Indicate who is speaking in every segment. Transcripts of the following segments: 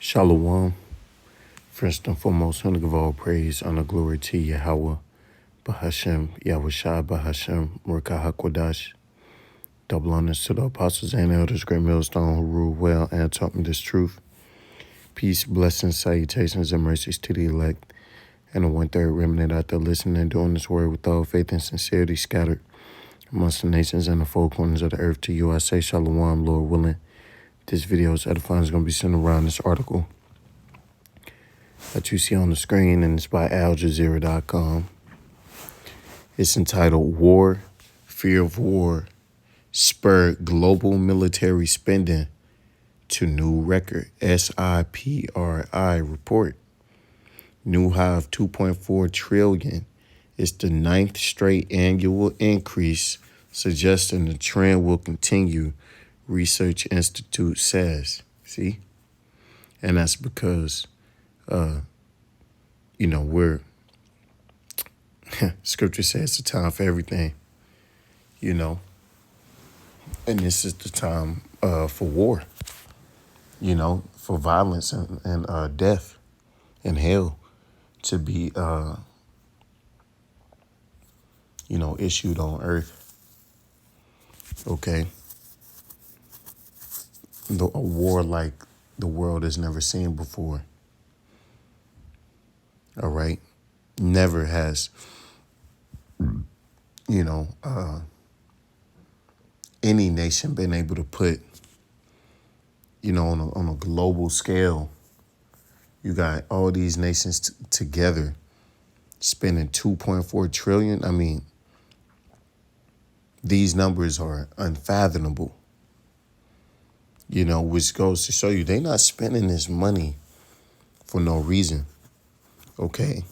Speaker 1: Shalom. First and foremost, I want to give all praise, honor, glory to Yahweh, Bahashem, Yahushua, Bahashem, Murka HaKodash. Double honors to the apostles and elders, great millstone who ruled well and taught me this truth. Peace, blessings, salutations, and mercies to the elect, and the one-third remnant out there listening and doing this word with all faith and sincerity scattered amongst the nations and the four corners of the earth. To you I say shalom, Lord willing. This video is edifying. Is going to be sent around this article that you see on the screen, and it's by AlJazeera.com. It's entitled War, Fear of War, Spurred Global Military Spending to New Record. SIPRI report. New high of $2.4 trillion. It's the ninth straight annual increase, suggesting the trend will continue, Research Institute says. See? And that's because we're scripture says it's a time for everything, and this is the time for war, for violence and death and hell to be issued on earth. Okay. A war like the world has never seen before. All right. Never has, any nation been able to put, on a global scale. You got all these nations together spending $2.4 trillion. I mean, these numbers are unfathomable, which goes to show you they're not spending this money for no reason. Okay.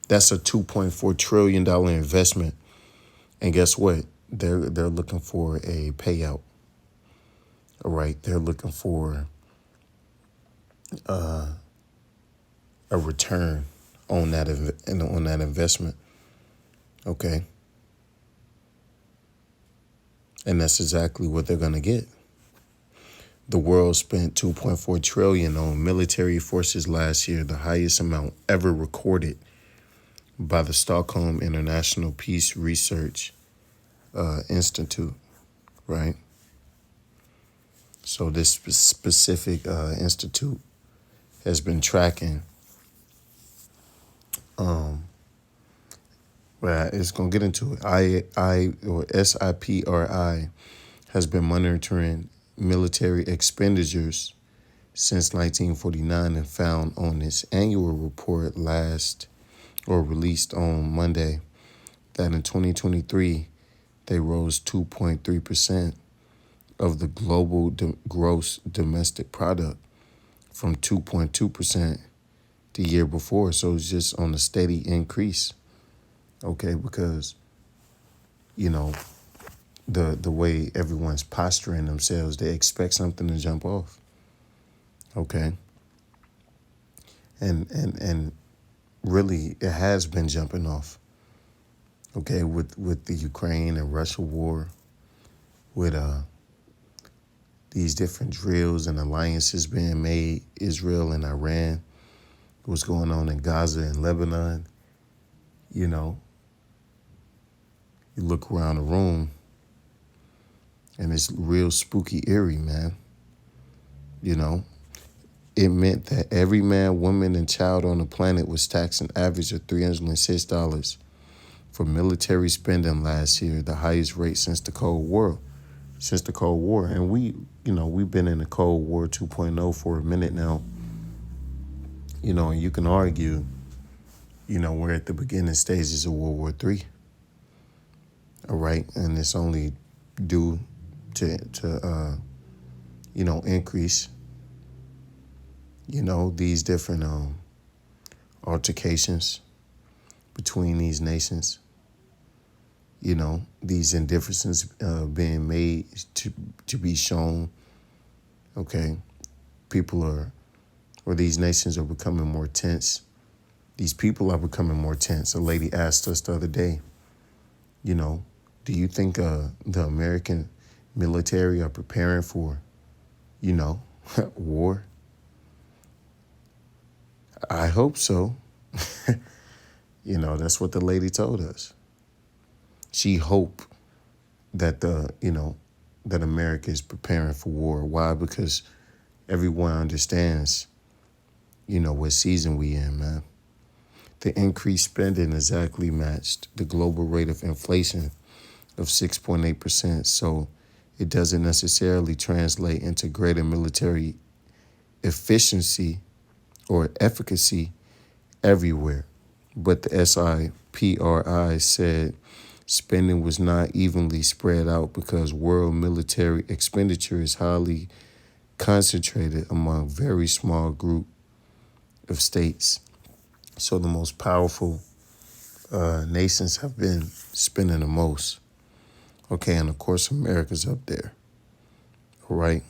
Speaker 1: That's a $2.4 trillion investment. And guess what? They're looking for a payout. All right. They're looking for a return on that investment. Okay. And that's exactly what they're going to get. The world spent $2.4 trillion on military forces last year, the highest amount ever recorded by the Stockholm International Peace Research Institute, right? So this specific institute has been tracking. It's gonna get into it. SIPRI has been monitoring military expenditures since 1949 and found on its annual report released on Monday that in 2023 they rose 2.3% of the global gross domestic product from 2.2% the year before. So it's just on a steady increase. Okay, because the way everyone's posturing themselves, they expect something to jump off. Okay. And really it has been jumping off. Okay, with the Ukraine and Russia war, with these different drills and alliances being made, Israel and Iran, what's going on in Gaza and Lebanon, you look around the room and it's real spooky, eerie, man. It meant that every man, woman, and child on the planet was taxed an average of $306 for military spending last year, the highest rate since the Cold War. And we've been in the Cold War 2.0 for a minute now. And you can argue, we're at the beginning stages of World War III. All right. And it's only due to increase, these different altercations between these nations, these indifferences being made to be shown. Okay. These nations are becoming more tense. These people are becoming more tense. A lady asked us the other day, do you think the American military are preparing for, war? I hope so. That's what the lady told us. She hoped that that America is preparing for war. Why? Because everyone understands, what season we in, man. The increased spending exactly matched the global rate of inflation of 6.8%. So it doesn't necessarily translate into greater military efficiency or efficacy everywhere. But the SIPRI said spending was not evenly spread out because world military expenditure is highly concentrated among very small group of states. So the most powerful nations have been spending the most. Okay, and of course America's up there, right?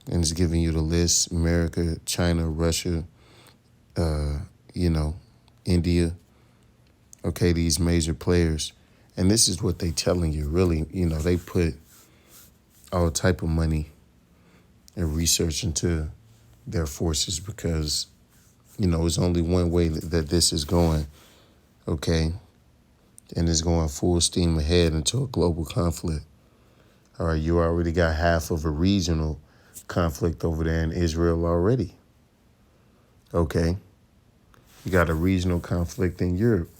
Speaker 1: And it's giving you the list: America, China, Russia, you know, India. Okay, these major players, and this is what they telling you. Really, they put all type of money and research into their forces because it's only one way that this is going. Okay, and it's going full steam ahead into a global conflict. All right, you already got half of a regional conflict over there in Israel already. Okay, you got a regional conflict in Europe.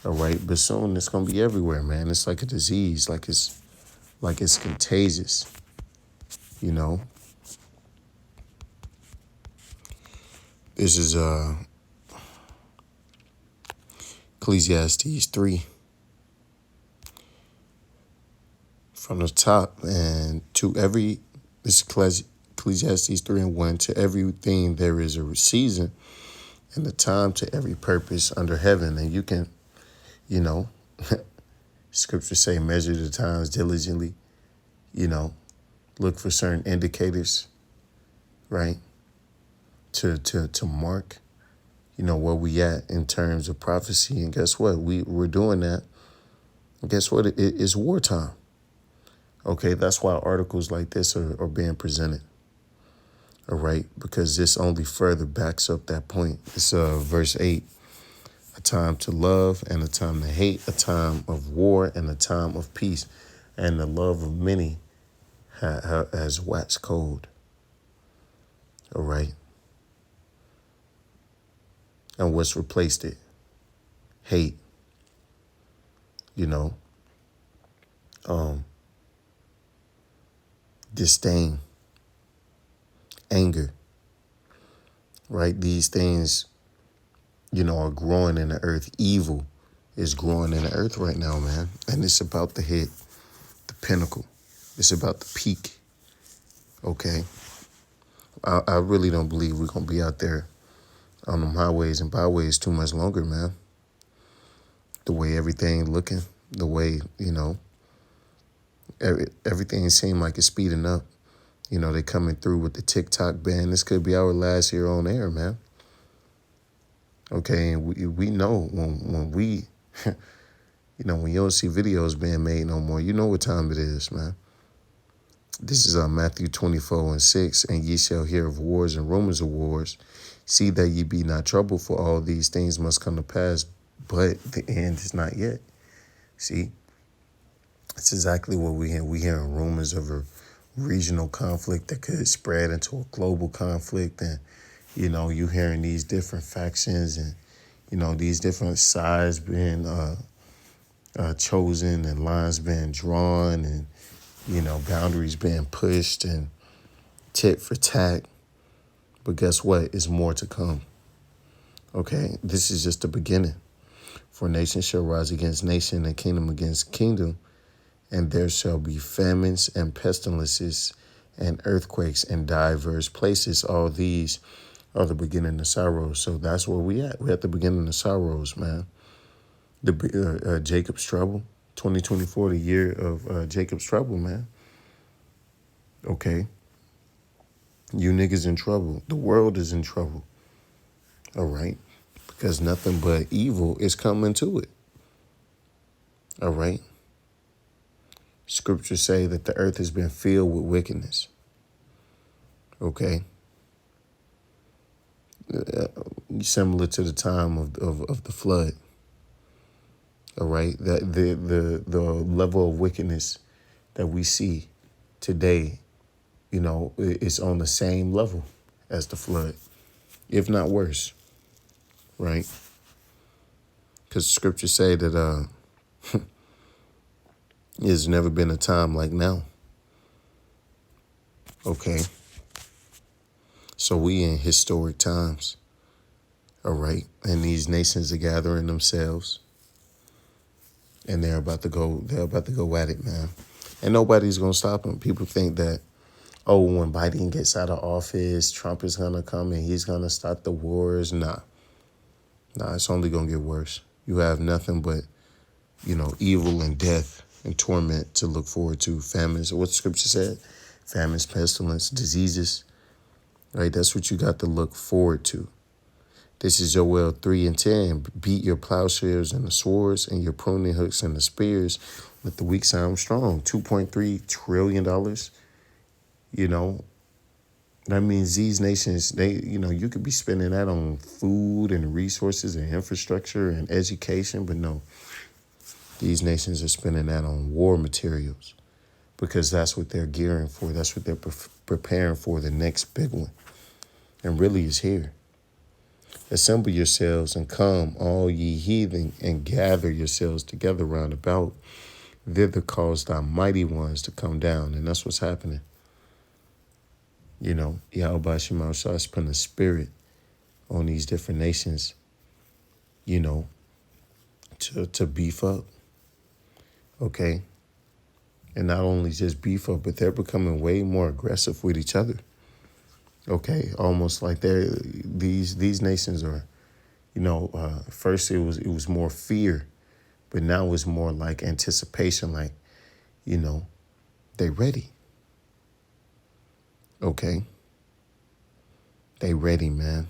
Speaker 1: All right, but soon it's gonna be everywhere, man. It's like a disease, like it's contagious. You know, this is Ecclesiastes 3 from the top, and to every this is Ecclesiastes 3:1, to everything there is a season and a time to every purpose under heaven. And you can, you know, scriptures say measure the times diligently, look for certain indicators, right? To mark, where we at in terms of prophecy. And guess what? We're doing that. And guess what? It's wartime. Okay, that's why articles like this are being presented. All right, because this only further backs up that point. It's verse 8. A time to love and a time to hate, a time of war and a time of peace. And the love of many has waxed cold. All right. And what's replaced it? Hate. Disdain, anger, right? These things, are growing in the earth. Evil is growing in the earth right now, man. And it's about to hit the pinnacle. It's about to peak. Okay. I really don't believe we're going to be out there on them highways and byways too much longer, man. The way everything looking, the way, everything seemed like it's speeding up. They coming through with the TikTok ban. This could be our last year on air, man. Okay, and we know when we, when you don't see videos being made no more, you know what time it is, man. This is Matthew 24:6, and ye shall hear of wars and rumors of wars. See that ye be not troubled, for all these things must come to pass, but the end is not yet. See, it's exactly what we hear. We hearing rumors of a regional conflict that could spread into a global conflict, and you hearing these different factions and these different sides being chosen and lines being drawn and boundaries being pushed and tit for tat. But guess what? It's more to come. Okay, this is just the beginning. For nation shall rise against nation and kingdom against kingdom, and there shall be famines and pestilences and earthquakes in diverse places. All these are the beginning of sorrows. So that's where we at. We're at the beginning of sorrows, man. The Jacob's trouble, 2024, the year of Jacob's trouble, man. Okay. You niggas in trouble. The world is in trouble. All right. Because nothing but evil is coming to it. All right. Scriptures say that the earth has been filled with wickedness. Okay. similar to the time of the flood. All right, that the level of wickedness that we see today, is on the same level as the flood, if not worse, right? Because scriptures say that there's never been a time like now. Okay, so we in historic times. All right, and these nations are gathering themselves, and they're about to go. They're about to go at it, man. And nobody's gonna stop them. People think that, oh, when Biden gets out of office, Trump is gonna come and he's gonna start the wars. Nah, it's only gonna get worse. You have nothing but, evil and death and torment to look forward to. Famines, what the scripture said, famines, pestilence, diseases. Right, that's what you got to look forward to. This is WW3 and 10. Beat your plowshares and the swords and your pruning hooks and the spears. Let the weak sound strong. $2.3 trillion. That means these nations, you could be spending that on food and resources and infrastructure and education. But no, these nations are spending that on war materials because that's what they're gearing for. That's what they're preparing for, the next big one. And really is here. Assemble yourselves and come, all ye heathen, and gather yourselves together round about. Thither cause thy mighty ones to come down. And that's what's happening. Yahweh Shema starts putting a spirit on these different nations, to beef up. Okay. And not only just beef up, but they're becoming way more aggressive with each other. Okay. Almost like these nations are, first it was more fear, but now it's more like anticipation, like, they ready. Okay. They ready, man.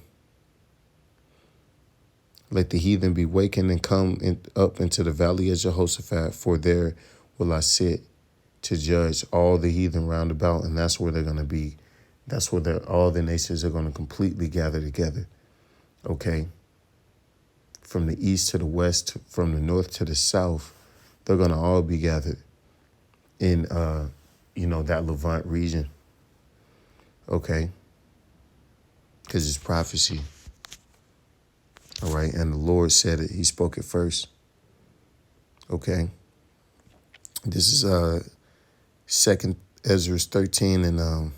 Speaker 1: Let the heathen be wakened and come up into the valley of Jehoshaphat, for there will I sit to judge all the heathen round about. And that's where they're going to be. That's where all the nations are going to completely gather together. Okay. From the east to the west, from the north to the south, they're going to all be gathered in, that Levant region. Okay. Because it's prophecy. All right. And the Lord said it. He spoke it first. Okay. This is 2nd Ezra 13 and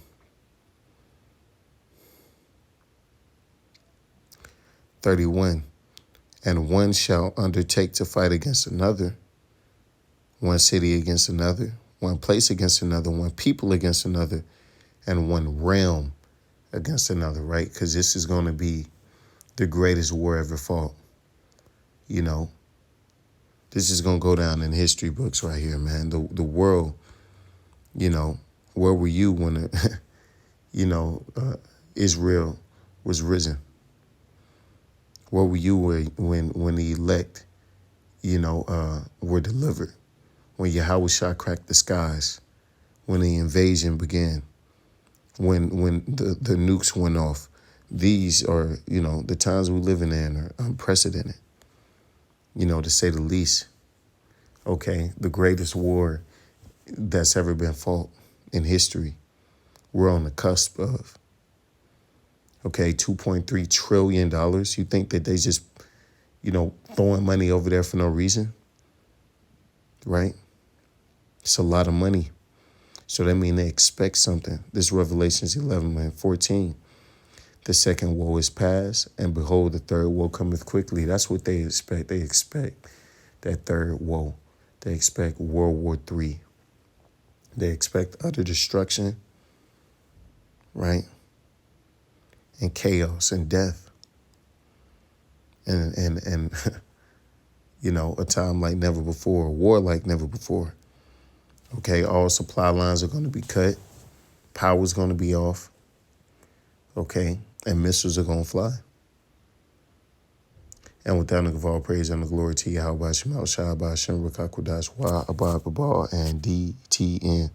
Speaker 1: 31. And one shall undertake to fight against another, one city against another, one place against another, one people against another, and one realm against another, right? Because this is going to be the greatest war ever fought. This is going to go down in history books right here, man. The world, where were you when, Israel was risen? Where were you when the elect, were delivered? When Yahweh Shah cracked the skies? When the invasion began? When the nukes went off? These are, the times we're living in are unprecedented, to say the least. Okay, the greatest war that's ever been fought in history, we're on the cusp of. Okay, $2.3 trillion. You think that they just, throwing money over there for no reason? Right? It's a lot of money. So that means they expect something. This Revelations 11 and 14. The second woe is past, and behold, the third woe cometh quickly. That's what they expect. They expect that third woe. They expect World War III. They expect utter destruction, right? And chaos and death. And a time like never before, a war like never before. Okay, all supply lines are going to be cut. Power's going to be off. Okay, and missiles are going to fly. And with that, I give all praise and the glory to Yahweh, Shema, Shah, Hashem, Rakakwadash, Wa, Abba, Babal, and DTN.